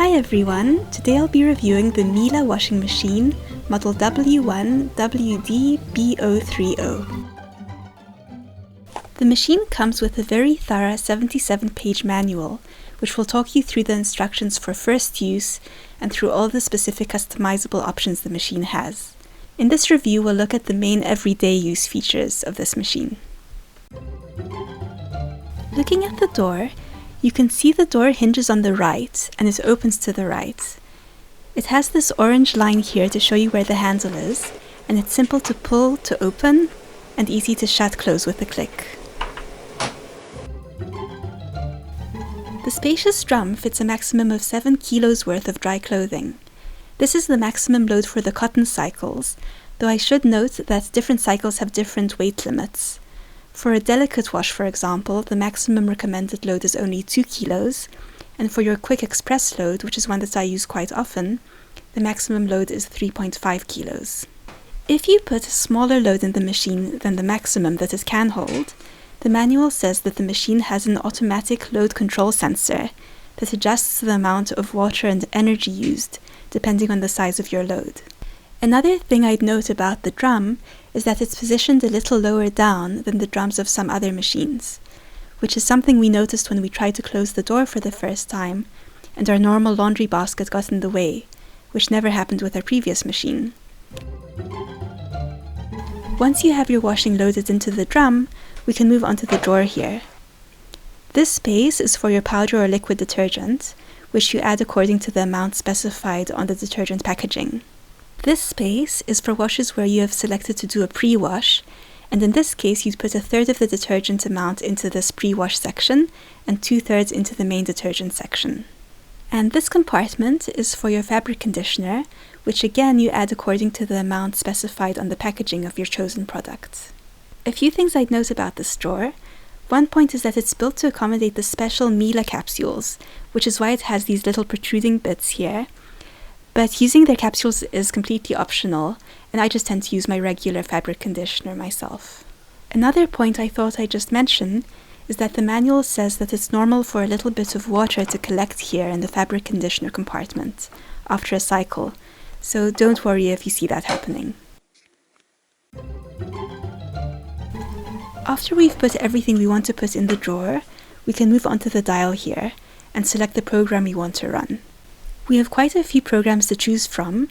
Hi everyone! Today I'll be reviewing the Miele washing machine, model W1WDB030. The machine comes with a very thorough 77-page manual, which will talk you through the instructions for first use and through all the specific customizable options the machine has. In this review, we'll look at the main everyday use features of this machine. Looking at the door, you can see the door hinges on the right and it opens to the right. It has this orange line here to show you where the handle is, and it's simple to pull to open and easy to shut close with a click. The spacious drum fits a maximum of 7 kilos worth of dry clothing. This is the maximum load for the cotton cycles, though I should note that different cycles have different weight limits. For a delicate wash, for example, the maximum recommended load is only 2 kilos, and for your quick express load, which is one that I use quite often, the maximum load is 3.5 kilos. If you put a smaller load in the machine than the maximum that it can hold, the manual says that the machine has an automatic load control sensor that adjusts the amount of water and energy used, depending on the size of your load. Another thing I'd note about the drum is that it's positioned a little lower down than the drums of some other machines, which is something we noticed when we tried to close the door for the first time, and our normal laundry basket got in the way, which never happened with our previous machine. Once you have your washing loaded into the drum, we can move on to the drawer here. This space is for your powder or liquid detergent, which you add according to the amount specified on the detergent packaging. This space is for washes where you have selected to do a pre-wash, and in this case you'd put 1/3 of the detergent amount into this pre-wash section and 2/3 into the main detergent section. And this compartment is for your fabric conditioner, which again you add according to the amount specified on the packaging of your chosen product. A few things I'd note about this drawer. One point is that it's built to accommodate the special Miele capsules, which is why it has these little protruding bits here. But using their capsules is completely optional, and I just tend to use my regular fabric conditioner myself. Another point I thought I'd just mention is that the manual says that it's normal for a little bit of water to collect here in the fabric conditioner compartment after a cycle, so don't worry if you see that happening. After we've put everything we want to put in the drawer, we can move on to the dial here and select the program we want to run. We have quite a few programs to choose from.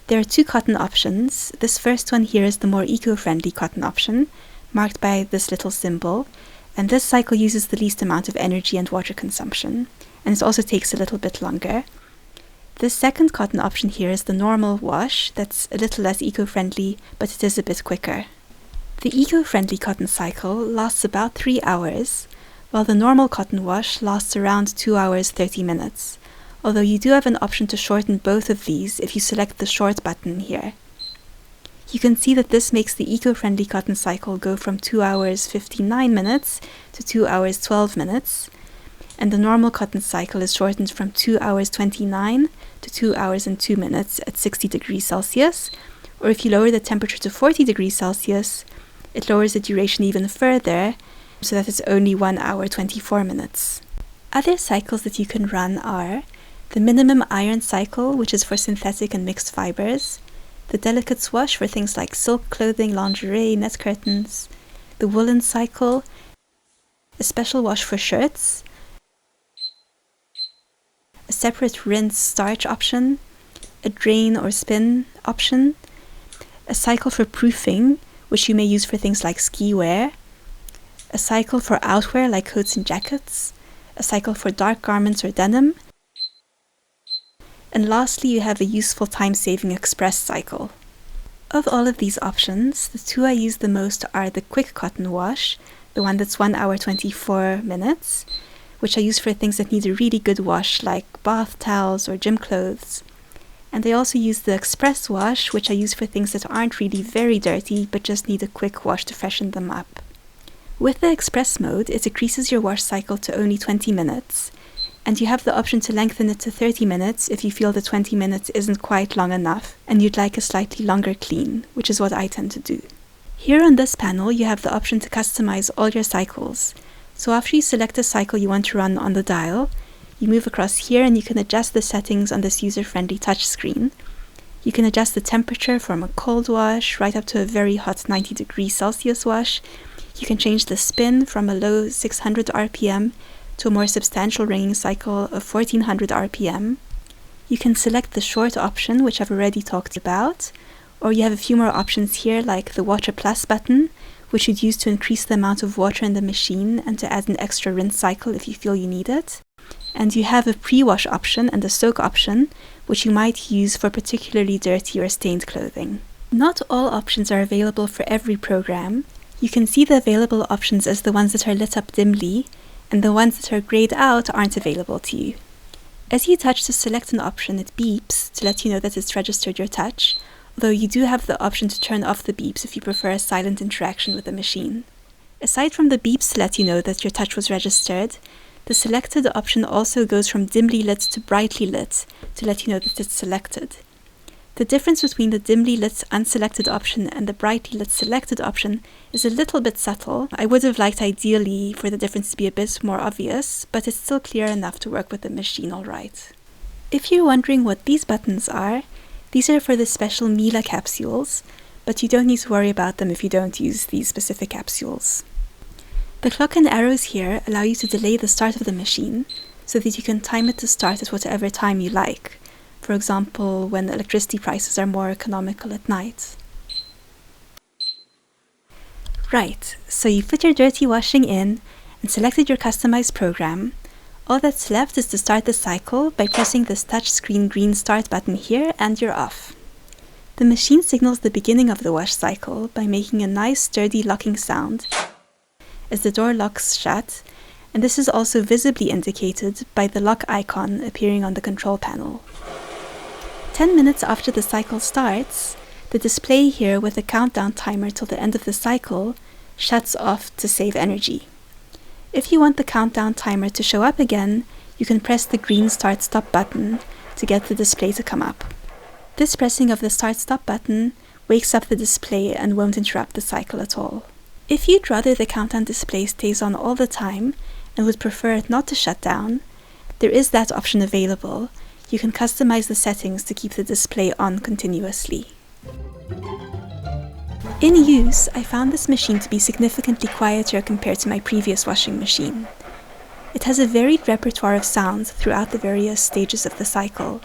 There are 2 cotton options. This first one here is the more eco-friendly cotton option, marked by this little symbol, and this cycle uses the least amount of energy and water consumption, and it also takes a little bit longer. This second cotton option here is the normal wash, that's a little less eco-friendly, but it is a bit quicker. The eco-friendly cotton cycle lasts about 3 hours, while the normal cotton wash lasts around 2 hours 30 minutes. Although you do have an option to shorten both of these if you select the short button here. You can see that this makes the eco-friendly cotton cycle go from 2 hours 59 minutes to 2 hours 12 minutes, and the normal cotton cycle is shortened from 2 hours 29 to 2 hours and 2 minutes at 60 degrees Celsius, or if you lower the temperature to 40 degrees Celsius, it lowers the duration even further, so that it's only 1 hour 24 minutes. Other cycles that you can run are the minimum iron cycle, which is for synthetic and mixed fibers, the delicate wash for things like silk clothing, lingerie, net curtains, the woolen cycle, a special wash for shirts, a separate rinse starch option, a drain or spin option, a cycle for proofing, which you may use for things like ski wear, a cycle for outwear like coats and jackets, a cycle for dark garments or denim, and lastly, you have a useful time-saving express cycle. Of all of these options, the 2 I use the most are the quick cotton wash, the one that's 1 hour 24 minutes, which I use for things that need a really good wash like bath towels or gym clothes. And I also use the express wash, which I use for things that aren't really very dirty but just need a quick wash to freshen them up. With the express mode, it decreases your wash cycle to only 20 minutes, and you have the option to lengthen it to 30 minutes if you feel the 20 minutes isn't quite long enough and you'd like a slightly longer clean, which is what I tend to do. Here on this panel, you have the option to customize all your cycles. So after you select a cycle you want to run on the dial, You move across here and you can adjust the settings on this user-friendly touchscreen. You can adjust the temperature from a cold wash right up to a very hot 90 degrees Celsius wash. You can change the spin from a low 600 RPM to a more substantial ringing cycle of 1400 RPM. You can select the short option, which I've already talked about, or you have a few more options here like the Water Plus button, which you'd use to increase the amount of water in the machine and to add an extra rinse cycle if you feel you need it. And you have a pre-wash option and a soak option, which you might use for particularly dirty or stained clothing. Not all options are available for every program. You can see the available options as the ones that are lit up dimly, and the ones that are grayed out aren't available to you. As you touch to select an option, it beeps to let you know that it's registered your touch, although you do have the option to turn off the beeps if you prefer a silent interaction with the machine. Aside from the beeps to let you know that your touch was registered, the selected option also goes from dimly lit to brightly lit to let you know that it's selected. The difference between the dimly lit unselected option and the brightly lit selected option is a little bit subtle. I would have liked ideally for the difference to be a bit more obvious, but it's still clear enough to work with the machine alright. If you're wondering what these buttons are, these are for the special Miele capsules, but you don't need to worry about them if you don't use these specific capsules. The clock and arrows here allow you to delay the start of the machine so that you can time it to start at whatever time you like. For example, when electricity prices are more economical at night. Right, so you put your dirty washing in and selected your customized program. All that's left is to start the cycle by pressing this touchscreen green start button here and you're off. The machine signals the beginning of the wash cycle by making a nice sturdy locking sound as the door locks shut, and this is also visibly indicated by the lock icon appearing on the control panel. 10 minutes after the cycle starts, the display here with a countdown timer till the end of the cycle shuts off to save energy. If you want the countdown timer to show up again, you can press the green start-stop button to get the display to come up. This pressing of the start-stop button wakes up the display and won't interrupt the cycle at all. If you'd rather the countdown display stays on all the time and would prefer it not to shut down, there is that option available. You can customize the settings to keep the display on continuously. In use, I found this machine to be significantly quieter compared to my previous washing machine. It has a varied repertoire of sounds throughout the various stages of the cycle,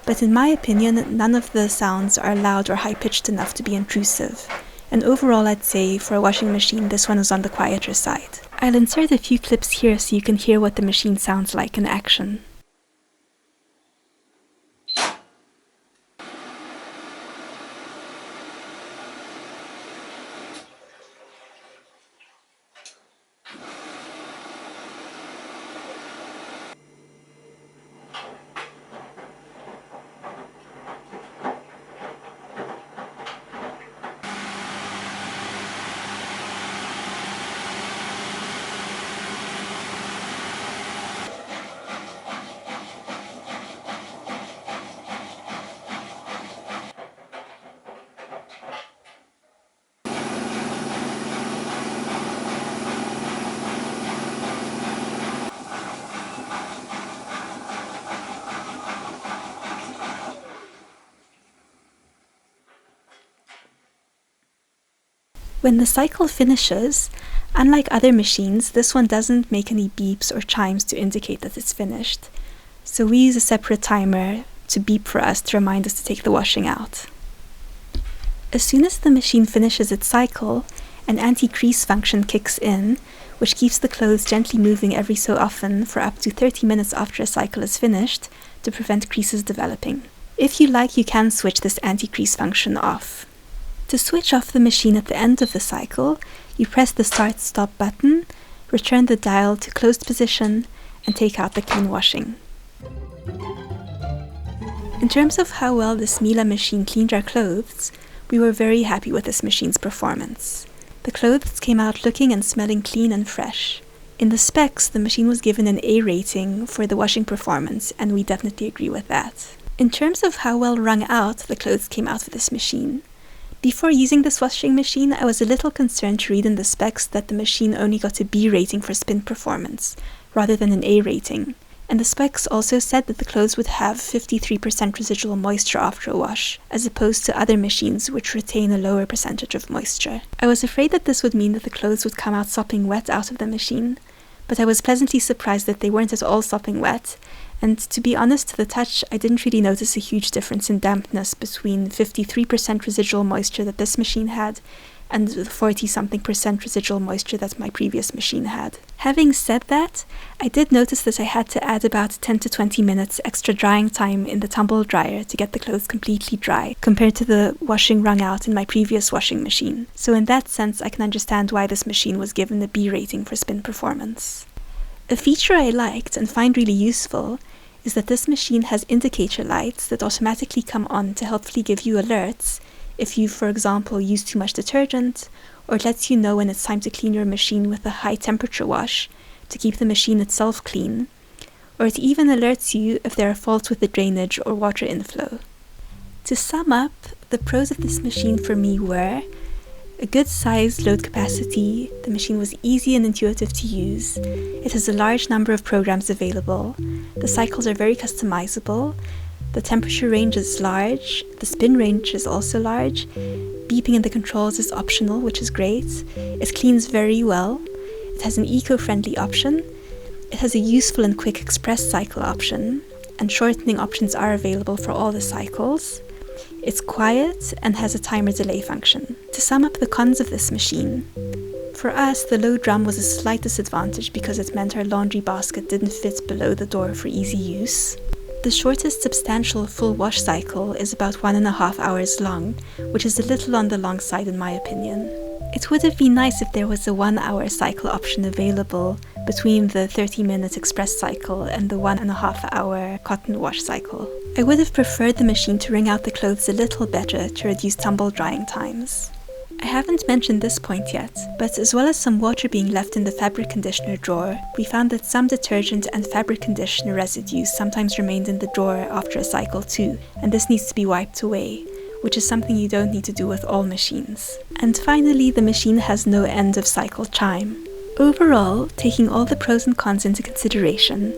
but in my opinion, none of the sounds are loud or high-pitched enough to be intrusive, and overall I'd say for a washing machine this one is on the quieter side. I'll insert a few clips here so you can hear what the machine sounds like in action. When the cycle finishes, unlike other machines, this one doesn't make any beeps or chimes to indicate that it's finished. So we use a separate timer to beep for us to remind us to take the washing out. As soon as the machine finishes its cycle, an anti-crease function kicks in, which keeps the clothes gently moving every so often for up to 30 minutes after a cycle is finished to prevent creases developing. If you like, you can switch this anti-crease function off. To switch off the machine at the end of the cycle, you press the start-stop button, return the dial to closed position, and take out the clean washing. In terms of how well this Miele machine cleaned our clothes, we were very happy with this machine's performance. The clothes came out looking and smelling clean and fresh. In the specs, the machine was given an A rating for the washing performance, and we definitely agree with that. In terms of how well wrung out the clothes came out with this machine, before using this washing machine, I was a little concerned to read in the specs that the machine only got a B rating for spin performance, rather than an A rating, And the specs also said that the clothes would have 53% residual moisture after a wash, as opposed to other machines which retain a lower percentage of moisture. I was afraid that this would mean that the clothes would come out sopping wet out of the machine, but I was pleasantly surprised that they weren't at all sopping wet, and to be honest, to the touch, I didn't really notice a huge difference in dampness between 53% residual moisture that this machine had and the 40-something% residual moisture that my previous machine had. Having said that, I did notice that I had to add about 10 to 20 minutes extra drying time in the tumble dryer to get the clothes completely dry, compared to the washing wrung out in my previous washing machine. So in that sense, I can understand why this machine was given a B rating for spin performance. A feature I liked and find really useful is that this machine has indicator lights that automatically come on to helpfully give you alerts if you, for example, use too much detergent, or it lets you know when it's time to clean your machine with a high temperature wash to keep the machine itself clean, or it even alerts you if there are faults with the drainage or water inflow. To sum up, the pros of this machine for me were a good sized load capacity, the machine was easy and intuitive to use, it has a large number of programs available, the cycles are very customizable, the temperature range is large, the spin range is also large, beeping in the controls is optional, which is great, it cleans very well, it has an eco-friendly option, it has a useful and quick express cycle option, and shortening options are available for all the cycles. It's quiet and has a timer delay function. To sum up the cons of this machine, for us the low drum was a slight disadvantage because it meant our laundry basket didn't fit below the door for easy use. The shortest substantial full wash cycle is about 1.5 hours long, which is a little on the long side in my opinion. It would have been nice if there was a 1-hour cycle option available between the 30-minute express cycle and the 1.5-hour cotton wash cycle. I would have preferred the machine to wring out the clothes a little better to reduce tumble drying times. I haven't mentioned this point yet, but as well as some water being left in the fabric conditioner drawer, we found that some detergent and fabric conditioner residues sometimes remained in the drawer after a cycle too, and this needs to be wiped away, which is something you don't need to do with all machines. And finally, the machine has no end of cycle chime. Overall, taking all the pros and cons into consideration,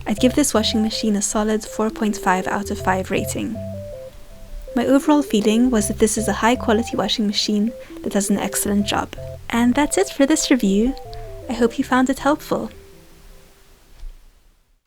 I'd give this washing machine a solid 4.5 out of 5 rating. My overall feeling was that this is a high-quality washing machine that does an excellent job. And that's it for this review. I hope you found it helpful.